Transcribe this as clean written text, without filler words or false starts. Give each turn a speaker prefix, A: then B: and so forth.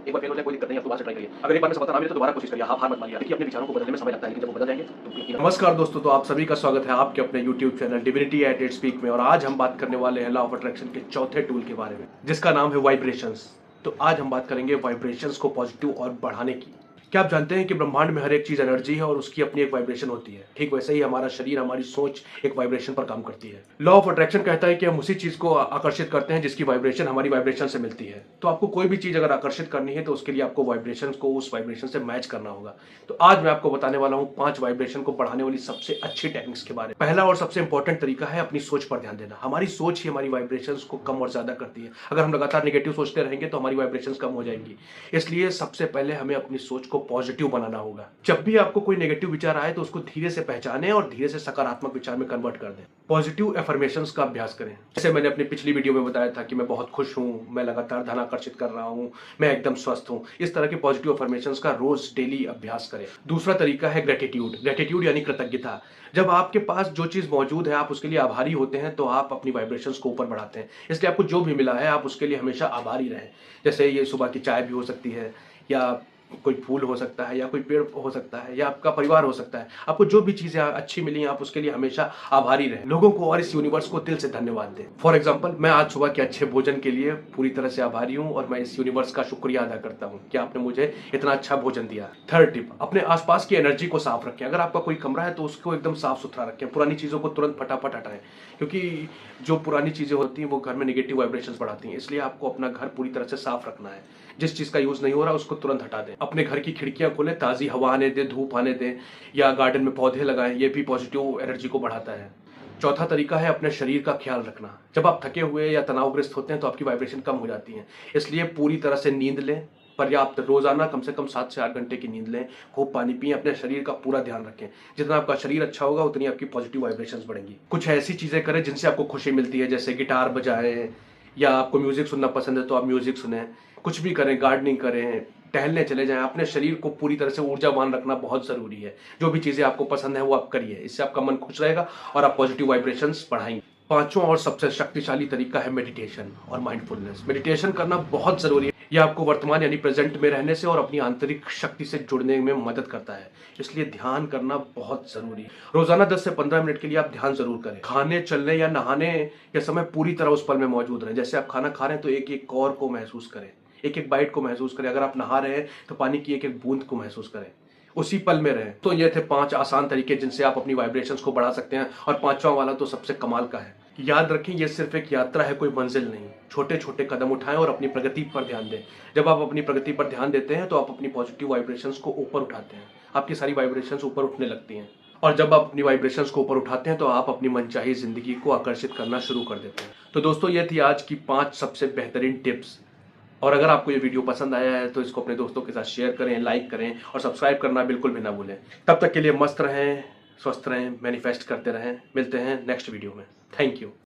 A: एक बार फेल हो जाए कोई दिक्कत नहीं, आप दोबारा से ट्राई करिए। अगर एक बार में सफलता ना मिले तो दोबारा कोशिश करिए, हार मत मानिए। देखिए अपने विचारों को बदलने में समय लगता है, लेकिन जब वो बदल जाएंगे तो
B: नमस्कार दोस्तों, तो आप सभी का स्वागत है आपके अपने YouTube channel divinity at its peak में। और आज हम बात करने वाले हैं लॉ ऑफ अट्रैक्शन के चौथे टूल के बारे में, जिसका नाम है वाइब्रेशंस। तो आज हम बात करेंगे वाइब्रेशंस को पॉजिटिव और बढ़ाने की। क्या आप जानते हैं कि ब्रह्मांड में हर एक चीज एनर्जी है और उसकी अपनी एक वाइब्रेशन होती है। ठीक वैसे ही हमारा शरीर, हमारी सोच एक वाइब्रेशन पर काम करती है। लॉ ऑफ अट्रैक्शन कहता है कि हम उसी चीज को आकर्षित करते हैं जिसकी वाइब्रेशन हमारी वाइब्रेशन से मिलती है। तो आपको कोई भी चीज अगर आकर्षित करनी है तो उसके लिए आपको वाइब्रेशन को उस वाइब्रेशन से मैच करना होगा। तो आज मैं आपको बताने वाला हूँ 5 वाइब्रेशन को बढ़ाने वाली सबसे अच्छी टेक्निक्स के बारे में। पहला और सबसे इंपॉर्टेंट तरीका है अपनी सोच पर ध्यान देना। हमारी सोच ही हमारी वाइब्रेशंस को कम और ज्यादा करती है। अगर हम लगातार नेगेटिव सोचते रहेंगे तो हमारी वाइब्रेशंस कम हो जाएंगी। इसलिए सबसे पहले हमें अपनी सोच को पॉजिटिव बनाना होगा। जब भी आपको कोई नेगेटिव विचार आए तो उसको धीरे से पहचानें और धीरे से सकारात्मक विचार में कन्वर्ट कर दें। पॉजिटिव एफर्मेशंस का अभ्यास करें। जैसे मैंने अपनी पिछली वीडियो में बताया था कि मैं बहुत खुश हूं, मैं लगातार धन आकर्षित कर रहा हूं, मैं एकदम स्वस्थ हूं। इस तरह के पॉजिटिव एफर्मेशंस का रोज डेली अभ्यास करें। दूसरा तरीका है ग्रेटिट्यूड। ग्रेटिट्यूड यानी कृतज्ञता। जब आपके पास जो चीज मौजूद है, आप उसके लिए आभारी होते हैं तो आप अपनी वाइब्रेशंस को ऊपर बढ़ाते हैं। इसलिए आपको जो भी मिला है आप उसके लिए हमेशा आभारी रहें। जैसे ये सुबह की चाय भी हो सकती है, या कोई फूल हो सकता है, या कोई पेड़ हो सकता है, या आपका परिवार हो सकता है। आपको जो भी चीजें अच्छी मिली आप उसके लिए हमेशा आभारी रहें। लोगों को और इस यूनिवर्स को दिल से धन्यवाद दें। फॉर एग्जांपल, मैं आज सुबह के अच्छे भोजन के लिए पूरी तरह से आभारी हूं और मैं इस यूनिवर्स का शुक्रिया अदा करता हूं कि आपने मुझे इतना अच्छा भोजन दिया। थर्ड टिप, अपने आसपास की एनर्जी को साफ रखें। अगर आपका कोई कमरा है तो उसको एकदम साफ सुथरा रखें। पुरानी चीजों को तुरंत फटाफट हटाएं, क्योंकि जो पुरानी चीजें होती हैं वो घर में नेगेटिव वाइब्रेशंस बढ़ाती हैं। इसलिए आपको अपना घर पूरी तरह से साफ रखना है। जिस चीज का यूज नहीं हो रहा उसको तुरंत हटा दें। अपने घर की खिड़कियां खोलें, ताजी हवा आने दें, धूप आने दें, या गार्डन में पौधे लगाएं। ये भी पॉजिटिव एनर्जी को बढ़ाता है। चौथा तरीका है अपने शरीर का ख्याल रखना। जब आप थके हुए या तनावग्रस्त होते हैं तो आपकी वाइब्रेशन कम हो जाती है। इसलिए पूरी तरह से नींद लें, पर्याप्त, रोजाना कम से कम 7 से 8 घंटे की नींद लें, खूब पानी पिएं, अपने शरीर का पूरा ध्यान रखें। जितना आपका शरीर अच्छा होगा उतनी आपकी पॉजिटिव वाइब्रेशंस बढ़ेंगी। कुछ ऐसी चीजें करें जिनसे आपको खुशी मिलती है, जैसे गिटार बजाएं, या आपको म्यूजिक सुनना पसंद है तो आप म्यूजिक सुने। कुछ भी करें, गार्डनिंग करें, टहलने चले जाएं। अपने शरीर को पूरी तरह से ऊर्जावान रखना बहुत जरूरी है। जो भी चीजें आपको पसंद है वो आप करिए। इससे आपका मन खुश रहेगा और आप पॉजिटिव वाइब्रेशंस बढ़ाएंगे। पांचवा और सबसे शक्तिशाली तरीका है मेडिटेशन और माइंडफुलनेस। मेडिटेशन करना बहुत जरूरी है। यह आपको वर्तमान यानी प्रेजेंट में रहने से और अपनी आंतरिक शक्ति से जुड़ने में मदद करता है। इसलिए ध्यान करना बहुत जरूरी है। रोजाना 10 से 15 मिनट के लिए आप ध्यान जरूर करें। खाने, चलने या नहाने के समय पूरी तरह उस पल में मौजूद रहें। जैसे आप खाना खा रहे हैं तो एक एक कौर को महसूस करें, एक एक बाइट को महसूस करें। अगर आप नहा रहे हैं तो पानी की एक एक बूंद को महसूस करें, उसी पल में रहें। तो ये थे 5 आसान तरीके जिनसे आप अपनी वाइब्रेशंस को बढ़ा सकते हैं। और पांचवा वाला तो सबसे कमाल का है। याद रखें, ये सिर्फ एक यात्रा है, कोई मंजिल नहीं। छोटे छोटे कदम उठाएं और अपनी प्रगति पर ध्यान दें। जब आप अपनी प्रगति पर ध्यान देते हैं तो आप अपनी पॉजिटिव वाइब्रेशंस को ऊपर उठाते हैं। आपकी सारी वाइब्रेशंस ऊपर उठने लगती हैं। और जब आप अपनी वाइब्रेशंस को ऊपर उठाते हैं तो आप अपनी मनचाही जिंदगी को आकर्षित करना शुरू कर देते हैं। तो दोस्तों, ये थी आज की 5 सबसे बेहतरीन टिप्स। और अगर आपको ये वीडियो पसंद आया है तो इसको अपने दोस्तों के साथ शेयर करें, लाइक करें और सब्सक्राइब करना बिल्कुल भी ना भूलें। तब तक के लिए मस्त रहें, स्वस्थ रहें, मैनिफेस्ट करते रहें। मिलते हैं नेक्स्ट वीडियो में। Thank you.